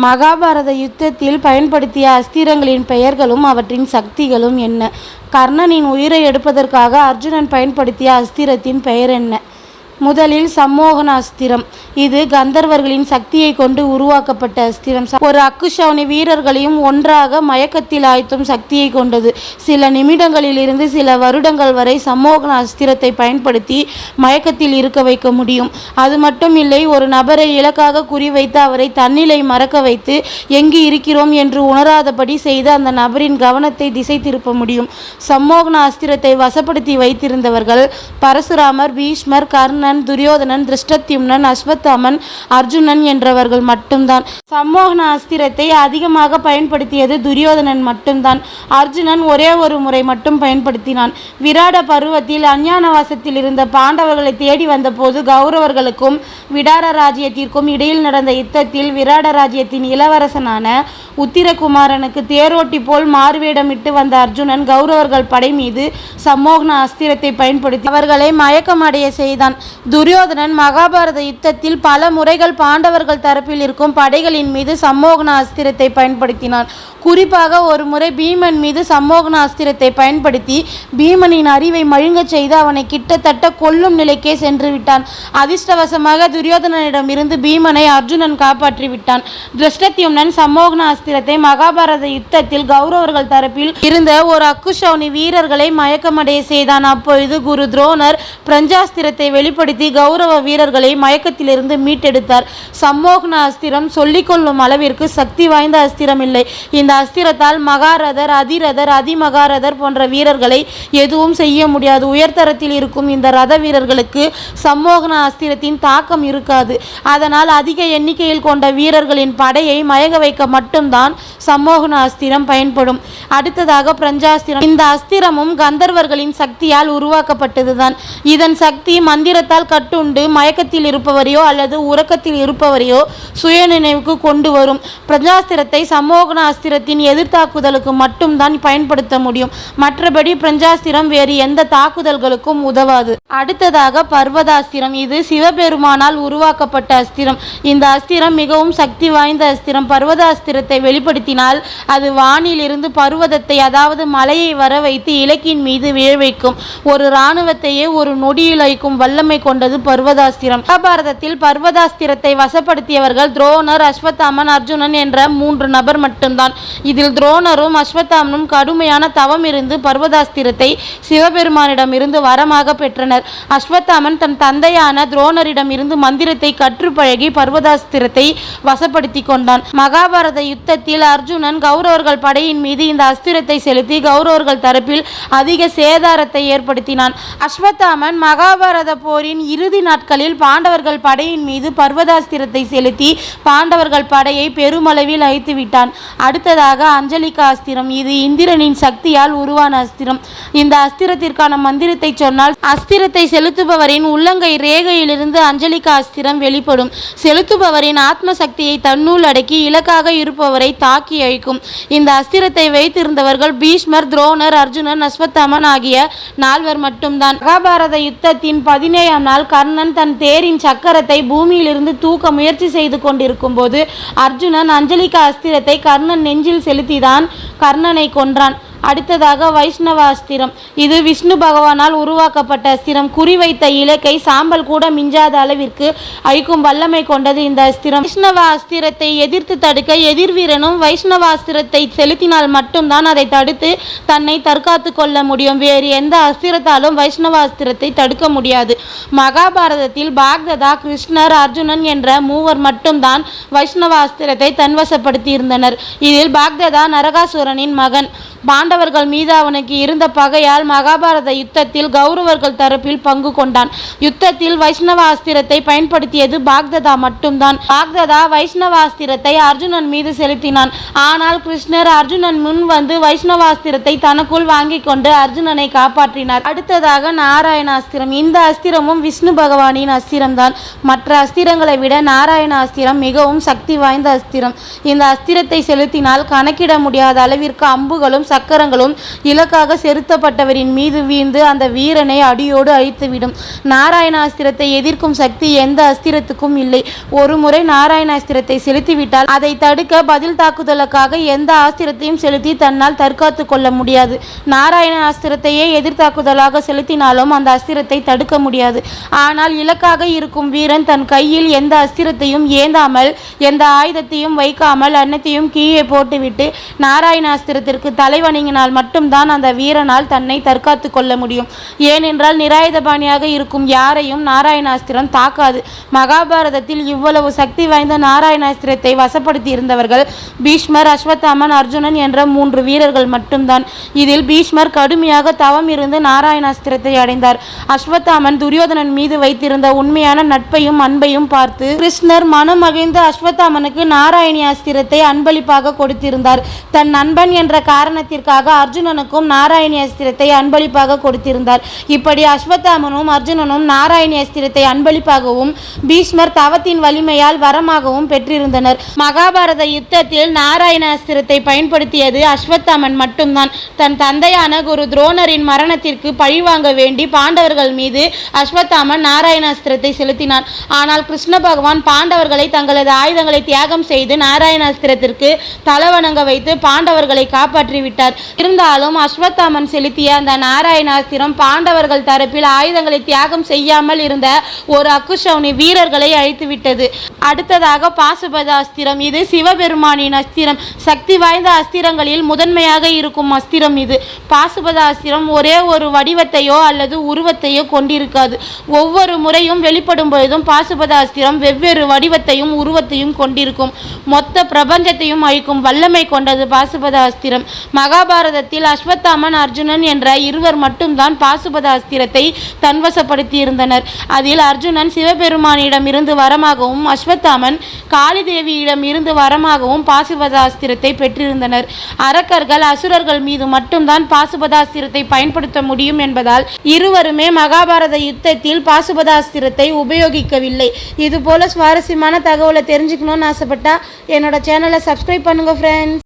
மகாபாரத யுத்தத்தில் பயன்படுத்திய அஸ்திரங்களின் பெயர்களும் அவற்றின் சக்திகளும் என்ன? கர்ணனின் உயிரை எடுப்பதற்காக அர்ஜுனன் பயன்படுத்திய அஸ்திரத்தின் பெயர் என்ன? முதலில் சம்மோகன அஸ்திரம். இது கந்தர்வர்களின் சக்தியை கொண்டு உருவாக்கப்பட்ட அஸ்திரம். ஒரு அக்குஷவுனி வீரர்களையும் ஒன்றாக மயக்கத்தில் ஆழ்த்தும் சக்தியை கொண்டது. சில நிமிடங்களிலிருந்து சில வருடங்கள் வரை சம்மோகன அஸ்திரத்தை பயன்படுத்தி மயக்கத்தில் இருக்க வைக்க முடியும். அது மட்டும் இல்லை, ஒரு நபரை இலக்காக குறிவைத்து அவரை தன்னிலை மறக்க வைத்து எங்கு இருக்கிறோம் என்று உணராதபடி செய்து அந்த நபரின் கவனத்தை திசை திருப்ப முடியும். சம்மோகன அஸ்திரத்தை வசப்படுத்தி வைத்திருந்தவர்கள் பரசுராமர், பீஷ்மர், கர்ணன், துரியோதனன், திருஷ்டத்யும்னன், அஸ்வத்தாமன், அர்ஜுனன் என்றவர்கள் மட்டும்தான். சம்மோகன அஸ்திரத்தை அதிகமாக பயன்படுத்தியது துரியோதனன் மட்டும்தான். அர்ஜுனன் ஒரே ஒரு முறை மட்டும் பயன்படுத்தினான். விராட பருவத்தில் அஞ்ஞானவாசத்தில் இருந்த பாண்டவர்களை தேடி வந்தபோது கௌரவர்களுக்கும் விடார ராஜ்யத்திற்கும் இடையில் நடந்த யுத்தத்தில் விராட ராஜ்யத்தின் இளவரசனான உத்திரகுமாரனுக்கு தேரோட்டி போல் மாறுவேடமிட்டு வந்த அர்ஜுனன் கௌரவர்கள் படை மீது சம்மோகன அஸ்திரத்தை பயன்படுத்தி அவர்களை மயக்கமடைய செய்தான். துரியோதனன் மகாபாரத யுத்தத்தில் பல முறைகள் பாண்டவர்கள் தரப்பில் இருக்கும் படைகளின் மீது சம்மோகன அஸ்திரத்தை பயன்படுத்தினான். குறிப்பாக ஒரு முறை பீமன் மீது சம்மோகன அஸ்திரத்தை பயன்படுத்தி பீமனின் அறிவை மழுங்கச் செய்து அவனை கிட்டத்தட்ட கொல்லும் நிலைக்கே சென்று விட்டான். அதிர்ஷ்டவசமாக துரியோதனனிடமிருந்து பீமனை அர்ஜுனன் காப்பாற்றி விட்டான். திருஷ்டத்யும்னன் சம்மோகன அஸ்திரத்தை மகாபாரத யுத்தத்தில் கௌரவர்கள் தரப்பில் இருந்த ஒரு அக்குஷவுனி வீரர்களை மயக்கமடைய செய்தான். அப்பொழுது குரு துரோணர் பிரஞ்சாஸ்திரத்தை வெளிப்படுத்தி கௌரவ வீரர்களை மயக்கத்திலிருந்து மீட்டெடுத்தார். சம்மோகன அஸ்திரம் சொல்லிக்கொள்ளும் அளவிற்கு சக்தி வாய்ந்த அஸ்திரம் இல்லை. இந்த அஸ்திரத்தால் மகாரதர், அதிரதர், அதிமகாரதர் போன்ற வீரர்களை எதுவும் செய்ய முடியாது. உயர்தரத்தில் இருக்கும் இந்த ரத வீரர்களுக்கு சம்மோகன அஸ்திரத்தின் தாக்கம் இருக்காது. அதனால் அதிக எண்ணிக்கையில் கொண்ட வீரர்களின் படையை மயங்க வைக்க மட்டும்தான் சம்மோகன அஸ்திரம் பயன்படும். அடுத்ததாக பிரஞ்சாஸ்திரம். இந்த அஸ்திரமும் கந்தர்வர்களின் சக்தியால் உருவாக்கப்பட்டதுதான். இதன் சக்தி மந்திரத்தால் கட்டுண்டு மயக்கத்தில் இருப்பவரையோ அல்லது உறக்கத்தில் இருப்பவரையோ சுய நினைவுக்கு கொண்டு வரும். பிரஞ்சாஸ்திரத்தை சம்மோகன அஸ்திரத்தின் எதிர்த்தாக்குதலுக்கு மட்டும்தான் பயன்படுத்த முடியும். மற்றபடி பிரஞ்சாஸ்திரம் வேறு எந்த தாக்குதல்களுக்கும் உதவாது. அடுத்ததாக பர்வதாஸ்திரம். இது சிவபெருமானால் உருவாக்கப்பட்ட அஸ்திரம். இந்த அஸ்திரம் மிகவும் சக்தி வாய்ந்த அஸ்திரம். பர்வதாஸ்திரத்தை வெளிப்படுத்தினால் அது வானில் இருந்து பர்வதத்தை, அதாவது மலையை வர வைத்து இலக்கின் மீது விழ வைக்கும். ஒரு இராணுவத்தையே ஒரு நொடியில் அழிக்கும் வல்லமை கொண்டது பர்வதாஸ்திரம். மகாபாரதத்தில் பர்வதாஸ்திரத்தை வசப்படுத்தியவர்கள் துரோணர், அஸ்வத்தாமன், அர்ஜுனன் என்ற 3 நபர் மட்டும்தான். இதில் துரோணரும் அஸ்வத்தாமனும் கடுமையான தவம் இருந்து பர்வதாஸ்திரத்தை சிவபெருமானிடமிருந்து வரமாக பெற்றனர். அஸ்வத்தாமன் தன் தந்தையான துரோணரிடம் இருந்து மந்திரத்தை கற்று பழகி பர்வதாஸ்திரத்தை வசப்படுத்தி கொண்டான். மகாபாரத யுத்தத்தில் அர்ஜுனன் கௌரவர்கள் படையின் மீது இந்த அஸ்திரத்தை செலுத்தி கௌரவர்கள் தரப்பில் அதிக சேதாரத்தை ஏற்படுத்தினான். அஸ்வத்தாமன் மகாபாரத போரின் இறுதி நாட்களில் பாண்டவர்கள் படையின் மீது பர்வதாஸ்திரத்தை செலுத்தி பாண்டவர்கள் படையை பெருமளவில் அழித்து விட்டான். அடுத்ததாக அஞ்சலிகா அஸ்திரம். இது இந்திரனின் சக்தியால் உருவான அஸ்திரம். இந்த அஸ்திரத்திற்கான மந்திரத்தை சொன்னால் அஸ்திரத்தை செலுத்துபவரின் உள்ளங்கை ரேகையிலிருந்து அஞ்சலிகா அஸ்திரம் வெளிப்படும். செலுத்துபவரின் ஆத்ம சக்தியை தன்னுள் அடக்கி இலக்காக இருப்பவரை தாக்கி அழிக்கும். இந்த அஸ்திரத்தை வைத்திருந்தவர்கள் பீஷ்மர், துரோணர், அர்ஜுனன், அஸ்வத்தாமன் ஆகிய 4 மட்டும்தான். மகாபாரத யுத்தத்தின் 17ஆம் நாள் கர்ணன் தன் தேரின் சக்கரத்தை பூமியிலிருந்து தூக்க முயற்சி செய்து கொண்டிருக்கும் போது அர்ஜுனன் அஞ்சலிகா அஸ்திரத்தை கர்ணன் நெஞ்சில் செலுத்திதான் கர்ணனை கொன்றான். அடுத்ததாக வைஷ்ணவ அஸ்திரம். இது விஷ்ணு பகவானால் உருவாக்கப்பட்ட அஸ்திரம். குறிவைத்த இலக்கை சாம்பல் கூட மிஞ்சாத அளவிற்கு அழிக்கும் வல்லமை கொண்டது இந்த அஸ்திரம். வைஷ்ணவ அஸ்திரத்தை எதிர்த்து தடுக்க எதிர்வீரனும் வைஷ்ணவ அஸ்திரத்தை செலுத்தினால் மட்டும்தான் அதை தடுத்து தன்னை தற்காத்து கொள்ள முடியும். வேறு எந்த அஸ்திரத்தாலும் வைஷ்ணவ அஸ்திரத்தை தடுக்க முடியாது. மகாபாரதத்தில் பாக்ததா, கிருஷ்ணர், அர்ஜுனன் என்ற 3 மட்டும்தான் வைஷ்ணவ அஸ்திரத்தை தன்வசப்படுத்தி இருந்தனர். இதில் பாக்ததா நரகாசுரனின் மகன். பாண்டவர்கள் மீது அவனுக்கு இருந்த பகையால் மகாபாரத யுத்தத்தில் கௌரவர்கள் தரப்பில் பங்கு கொண்டான். யுத்தத்தில் வைஷ்ணவ அஸ்திரத்தை பயன்படுத்தியது பாக்ததா மட்டும்தான். பாக்ததா வைஷ்ணவ அஸ்திரத்தை அர்ஜுனன் மீது செலுத்தினான். ஆனால் கிருஷ்ணர் அர்ஜுனன் முன் வந்து வைஷ்ணவ அஸ்திரத்தை தனக்குள் வாங்கி கொண்டு அர்ஜுனனை காப்பாற்றினார். அடுத்ததாக நாராயண அஸ்திரம். இந்த அஸ்திரமும் விஷ்ணு பகவானின் அஸ்திரம்தான். மற்ற அஸ்திரங்களை விட நாராயண அஸ்திரம் மிகவும் சக்தி வாய்ந்த அஸ்திரம். இந்த அஸ்திரத்தை செலுத்தினால் கணக்கிட முடியாத அளவிற்கு அம்புகளும் சக்கர கொங்கரங்களும் இலக்காக செலுத்தப்பட்டவரின் மீது வீழ்ந்து அந்த வீரனை அடியோடு அழித்துவிடும். நாராயணாஸ்திரத்தை எதிர்க்கும் சக்தி எந்த அஸ்திரத்துக்கும் இல்லை. ஒரு முறை நாராயணாஸ்திரத்தை செலுத்திவிட்டால் அதை தடுக்க பதில் தாக்குதலுக்காக எந்த ஆஸ்திரத்தையும் செலுத்தி தன்னால் தற்காத்து கொள்ள முடியாது. நாராயணாஸ்திரத்தையே எதிர்த்தாக்குதலாக செலுத்தினாலும் அந்த அஸ்திரத்தை தடுக்க முடியாது. ஆனால் இலக்காக இருக்கும் வீரன் தன் கையில் எந்த அஸ்திரத்தையும் ஏந்தாமல் எந்த ஆயுதத்தையும் வைக்காமல் அன்னத்தையும் கீழே போட்டுவிட்டு நாராயணாஸ்திரத்திற்கு தலைவணங்கினால் மட்டும்தான் அந்த வீரனால் தன்னை தற்காத்து கொள்ள முடியும். ஏனென்றால் நிராயுதபாணியாக இருக்கும் யாரையும் நாராயணாஸ்திரம் தாக்காது. மகாபாரதத்தில் இவ்வளவு சக்தி வாய்ந்த நாராயணாஸ்திரத்தை வசப்படுத்தி இருந்தவர்கள் பீஷ்மர், அஸ்வத்தாமன், அர்ஜுனன் என்ற 3 வீரர்கள் மட்டும்தான். இதில் பீஷ்மர் கடுமையாக தவம் இருந்து நாராயணாஸ்திரத்தை அடைந்தார். அஸ்வத்தாமன் துரியோதனன் மீது வைத்திருந்த உண்மையான நட்பையும் அன்பையும் பார்த்து கிருஷ்ணர் மனம் மகிழ்ந்து அஸ்வத்தாமனுக்கு நாராயணியாஸ்திரத்தை அன்பளிப்பாக கொடுத்திருந்தார். தன் நண்பன் என்ற காரணத்திற்காக அர்ஜுனனுக்கும் நாராயணியாஸ்திரத்தை அன்பளிப்பாக கொடுத்திருந்தார். இப்படி அஸ்வத்தாமனும் அர்ஜுனனும் நாராயணியாஸ்திரத்தை அன்பளிப்பாகவும் பீஷ்மர் தவத்தின் வலிமையால் வரமாகவும் பெற்றிருந்தனர். மகாபாரத யுத்தத்தில் நாராயணாஸ்திரத்தை பயன்படுத்தியது அஸ்வத்தாமன் மட்டும்தான். தன் தந்தையான குரு துரோணரின் மரணத்திற்கு பழிவாங்க வேண்டி பாண்டவர்கள் மீது அஸ்வத்தாமன் நாராயணாஸ்திரத்தை செலுத்தினான். ஆனால் கிருஷ்ண பகவான் பாண்டவர்களை தங்களது ஆயுதங்களை தியாகம் செய்து நாராயணாஸ்திரத்திற்கு தலவணங்க வைத்து பாண்டவர்களை காப்பாற்றிவிட்டார். இருந்தாலும் அஸ்வத்தாமன் செலுத்திய அந்த நாராயணாஸ்திரம் பாண்டவர்கள் தரப்பில் ஆயுதங்களை தியாகம் செய்யாமல் இருந்த ஒரு அக்குஷவுனி வீரர்களை அழித்துவிட்டது. அடுத்ததாக பாசுபதாஸ்திரம். இது சிவபெருமானின் அஸ்திரம். சக்தி வாய்ந்த அஸ்திரங்களில் முதன்மையாக இருக்கும் அஸ்திரம் இது. பாசுபதாஸ்திரம் ஒரே ஒரு வடிவத்தையோ அல்லது உருவத்தையோ கொண்டிருக்காது. ஒவ்வொரு முறையும் வெளிப்படும் பொழுதும் பாசுபதாஸ்திரம் வெவ்வேறு வடிவத்தையும் உருவத்தையும் கொண்டிருக்கும். மொத்த பிரபஞ்சத்தையும் அழிக்கும் வல்லமை கொண்டது பாசுபதாஸ்திரம். மகாபாரதத்தில் அஸ்வத்தாமன், அர்ஜுனன் என்ற இருவர் மட்டும்தான் பாசுபதாஸ்திரத்தை தன்வசப்படுத்தி இருந்தனர். அதில் அர்ஜுனன் சிவபெருமானிடம் இருந்து வரமாகவும் அஸ்வத்தாமன் காளி தேவியிடம் இருந்து வரமாகவும் பாசுபதாஸ்திரத்தை பெற்றிருந்தனர். அரக்கர்கள், அசுரர்கள் மீது மட்டும்தான் பாசுபதாஸ்திரத்தை பயன்படுத்த முடியும் என்பதால் இருவருமே மகாபாரத யுத்தத்தில் பாசுபதாஸ்திரத்தை உபயோகிக்கவில்லை. இது போல சுவாரஸ்யமான தகவலை தெரிஞ்சுக்கணும்னு ஆசைப்பட்டா என்னோட சேனலை சப்ஸ்கிரைப் பண்ணுங்க ஃப்ரெண்ட்ஸ்.